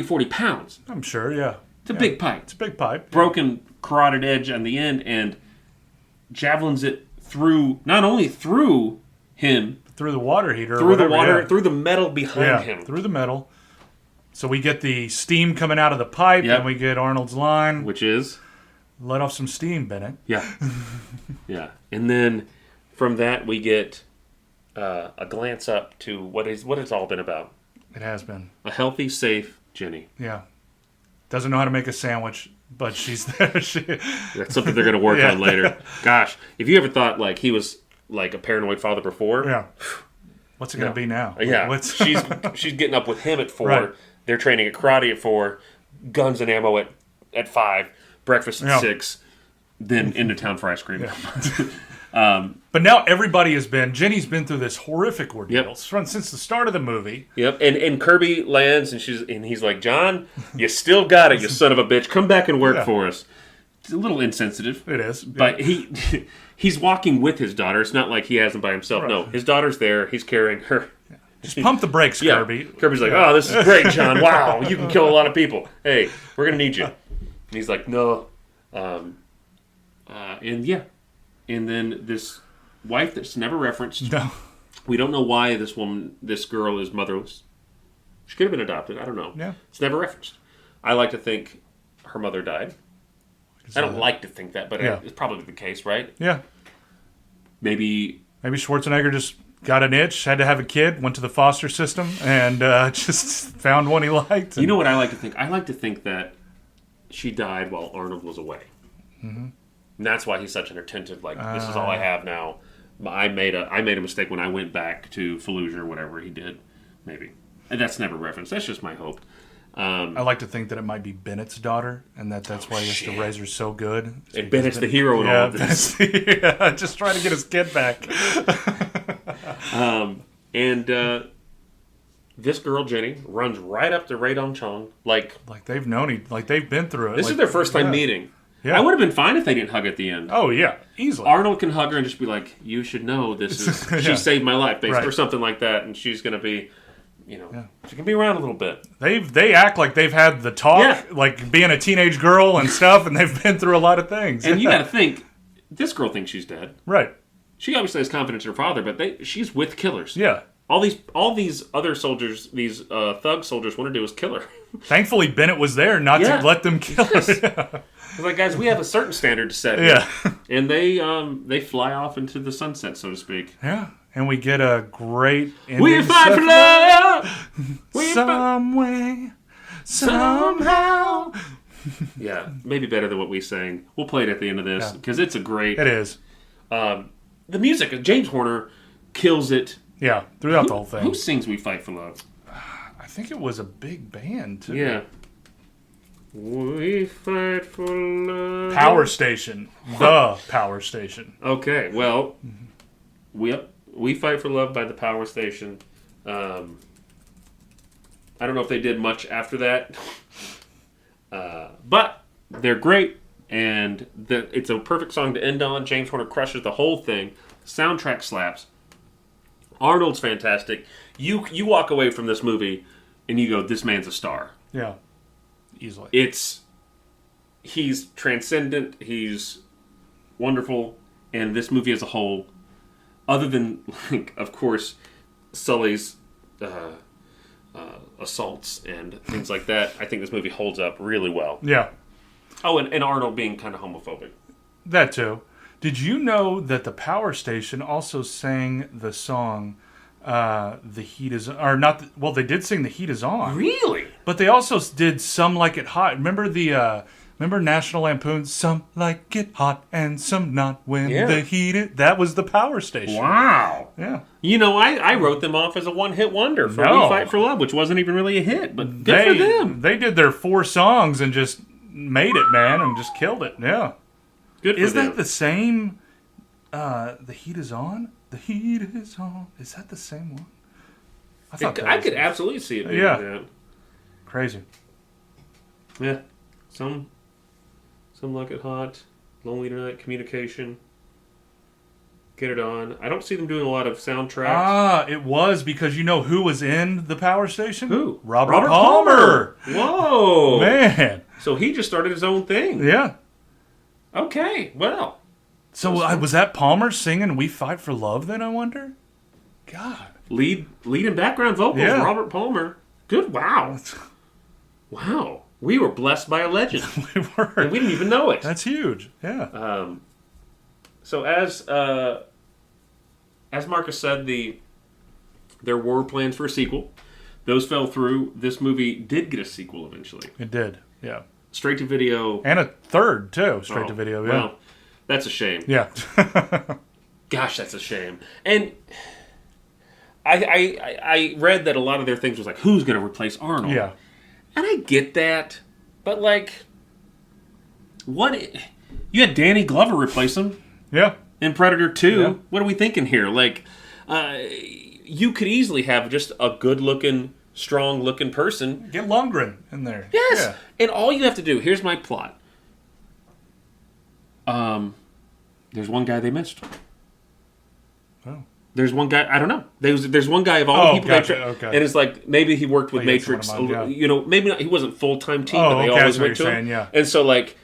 40 pounds. I'm sure, yeah. It's a big pipe. It's a big pipe. Broken carotid edge on the end, and javelins it through, not only through him, through the water heater. Through the water, through the metal behind him. Through the metal. So we get the steam coming out of the pipe, and we get Arnold's line. Which is? Let off some steam, Bennett. Yeah. Yeah. And then from that we get a glance up to what it's all been about. It has been. A healthy, safe Jenny. Yeah. Doesn't know how to make a sandwich, but she's there. That's something they're going to work on later. Gosh, if you ever thought like he was like a paranoid father before, what's it going to be now? Yeah, she's getting up with him at 4. Right. They're training at karate at 4, guns and ammo at 5, breakfast at 6, then into town for ice cream. Yeah. But now Jenny's been through this horrific ordeal since the start of the movie. Yep, and Kirby lands, and he's like, John, you still got it, you son of a bitch. Come back and work for us. It's a little insensitive. It is. But he's walking with his daughter. It's not like he has him by himself. Right. No, his daughter's there. He's carrying her. Yeah. Just pump the brakes, Kirby. Kirby's like, oh, this is great, John. Wow, you can kill a lot of people. Hey, we're going to need you. And he's like, no. And then this wife that's never referenced. No. We don't know why this girl is motherless. She could have been adopted. I don't know. Yeah. It's never referenced. I like to think her mother died. I don't like to think that, but it's probably the case, right? Yeah. Maybe Schwarzenegger just got an itch, had to have a kid, went to the foster system, and just found one he liked. You know what I like to think? I like to think that she died while Arnold was away. Mm-hmm. And that's why he's such an attentive, like, this is all I have now. I made a mistake when I went back to Fallujah or whatever he did, maybe. And that's never referenced. That's just my hope. I like to think that it might be Bennett's daughter, and that's why he has to raise her so good. And Bennett's the hero in all of this. Just trying to get his kid back. This girl, Jenny, runs right up to Ray Dong Chong. Like they've known they've been through it. This is their first time meeting. Yeah. I would have been fine if they didn't hug at the end. Oh, yeah. Easily. Arnold can hug her and just be like, you should know this is... She saved my life, basically, or something like that. And she's going to be... she can be around a little bit. They act like they've had the talk, like being a teenage girl and stuff, and they've been through a lot of things. And you got to think, this girl thinks she's dead. Right. She obviously has confidence in her father, but she's with killers. Yeah. All these other soldiers, these thug soldiers, want to do is kill her. Thankfully, Bennett was there not to let them kill her. It's like, guys, we have a certain standard to set. Yeah. And they fly off into the sunset, so to speak. Yeah. And we get a great ending. We fight for love! Some way, somehow. Yeah, maybe better than what we sang. We'll play it at the end of this, because it's a great... It is. The music, James Horner kills it. Yeah, throughout the whole thing. Who sings We Fight for Love? I think it was a big band, too. Yeah. We fight for love. Power Station. The Power Station. Okay, well, We Fight for Love by the Power Station. I don't know if they did much after that. But they're great, and it's a perfect song to end on. James Horner crushes the whole thing. Soundtrack slaps. Arnold's fantastic. You walk away from this movie, and you go, this man's a star. Yeah. Easily. He's transcendent, he's wonderful, and this movie as a whole, other than, like, of course, Sully's assaults and things like that, I think this movie holds up really well. Yeah. Oh, and Arnold being kind of homophobic. That too. Did you know that the Power Station also sang the song The Heat Is... Or not... Well, they did sing The Heat Is On. Really? But they also did Some Like It Hot. Remember remember National Lampoon? Some like it hot and some not when the heat is... That was the Power Station. Wow. Yeah. You know, I wrote them off as a one-hit wonder for We Fight for Love, which wasn't even really a hit, but good for them. They did their 4 songs and just made it, man, and just killed it. Yeah. Good for them. Is them. that the same... The Heat Is On? The Heat Is On. Is that the same one? I could absolutely see it being that. Crazy. Yeah. Some Like It Hot. Lonely Tonight. Communication. get it on. I don't see them doing a lot of soundtracks. Ah, it was because you know who was in the Power Station? Who? Robert Palmer. Whoa. Man. So he just started his own thing. Yeah. Okay, well. So was that Palmer singing We Fight for Love then, I wonder? God. Lead and background vocals, Robert Palmer. Good, wow. Wow. We were blessed by a legend. We were. And we didn't even know it. That's huge. Yeah. So as Marcus said, there were plans for a sequel. Those fell through. This movie did get a sequel eventually. It did, yeah. Straight to video. And a third, too, straight to video, yeah. Well, that's a shame. Yeah. Gosh, that's a shame. And I read that a lot of their things was like, who's going to replace Arnold? Yeah. And I get that, but like, what? You had Danny Glover replace him. Yeah. In Predator 2. Yeah. What are we thinking here? Like, you could easily have just a good-looking, strong-looking person. Get Lundgren in there. Yes. Yeah. And all you have to do, here's my plot. There's one guy they missed. Oh. There's one guy, I don't know. There's one guy of all the people okay. and it's like, maybe he worked with Matrix, you know, maybe not, he wasn't full-time team, but they always went to him. Yeah. And so, like...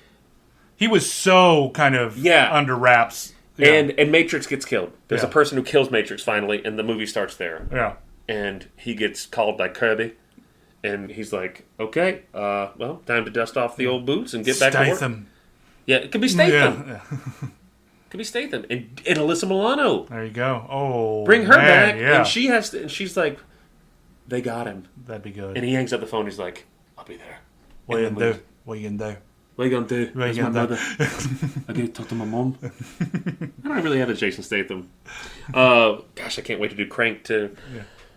He was so kind of under wraps. Yeah. And Matrix gets killed. There's a person who kills Matrix finally, and the movie starts there. Yeah. And he gets called by Kirby, and he's like, okay, well, time to dust off the old boots and get back to work. Yeah, it could be Statham. Yeah. Could be Statham. And Alyssa Milano. There you go. Oh, bring her back. Yeah. And she has to, and she's like, they got him. That'd be good. And he hangs up the phone. He's like, I'll be there. What are you going to do? What are you going to do? What are you going to do? Where's my mother? I gotta talk to my mom. I don't really have a Jason Statham. Gosh, I can't wait to do Crank too.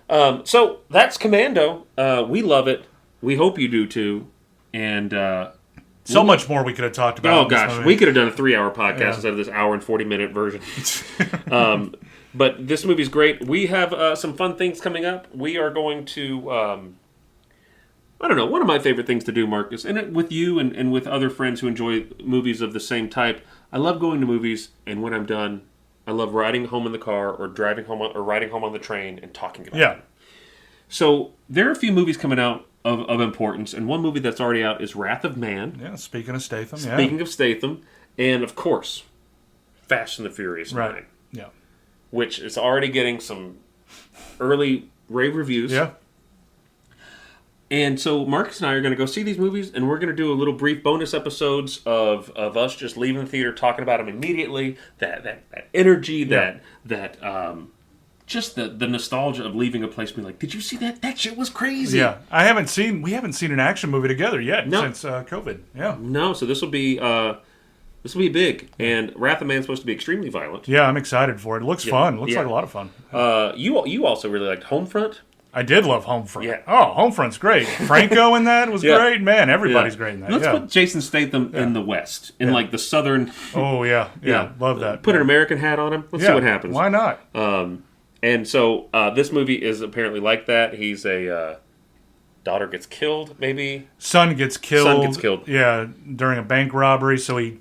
Yeah. So that's Commando. We love it. We hope you do too. And so much more we could have talked about. Oh gosh, we could have done a 3-hour podcast instead of this hour and 40-minute version. But this movie's great. We have some fun things coming up. We are going to. I don't know, one of my favorite things to do, Marcus, and with you and with other friends who enjoy movies of the same type, I love going to movies, and when I'm done, I love riding home in the car or driving home or riding home on the train and talking about them. So there are a few movies coming out of importance, and one movie that's already out is Wrath of Man. Yeah, speaking of Statham. Speaking of Statham, and of course, Fast and the Furious 9. Yeah. Which is already getting some early rave reviews. Yeah. And so Marcus and I are going to go see these movies, and we're going to do a little brief bonus episodes of us just leaving the theater, talking about them immediately. That energy, just the nostalgia of leaving a place, being like, "Did you see that? That shit was crazy." Yeah, we haven't seen an action movie together yet since COVID. Yeah, no. So this will be big, and Wrath of Man is supposed to be extremely violent. Yeah, I'm excited for it. It looks fun. Looks like a lot of fun. You also really liked Homefront. I did love Homefront. Yeah. Oh, Homefront's great. Franco in that was great. Man, everybody's great in that. Let's put Jason Statham in the West, in like the southern... Oh, yeah. Love that. Put an American hat on him. Let's see what happens. Why not? And so this movie is apparently like that. He's a... daughter gets killed, maybe? Son gets killed. Yeah, during a bank robbery, so he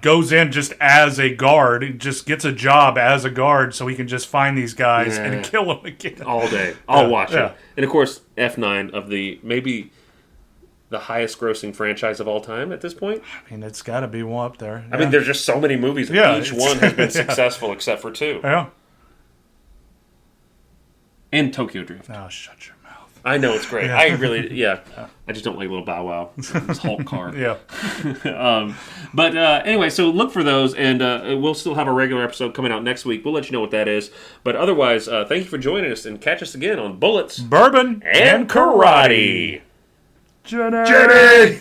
goes in just as a guard. He just gets a job as a guard so he can just find these guys and kill them again. All day. I'll watch it. And of course, F9 of maybe the highest grossing franchise of all time at this point. I mean, it's got to be one up there. I mean, there's just so many movies. And each one has been successful except for 2. Yeah. And Tokyo Drift. Oh, shut your mouth. I know, it's great. I really, I just don't like Little Bow Wow. This Hulk car. But anyway, so look for those, and we'll still have a regular episode coming out next week. We'll let you know what that is. But otherwise, thank you for joining us, and catch us again on Bullets, Bourbon, and Karate. Jenny!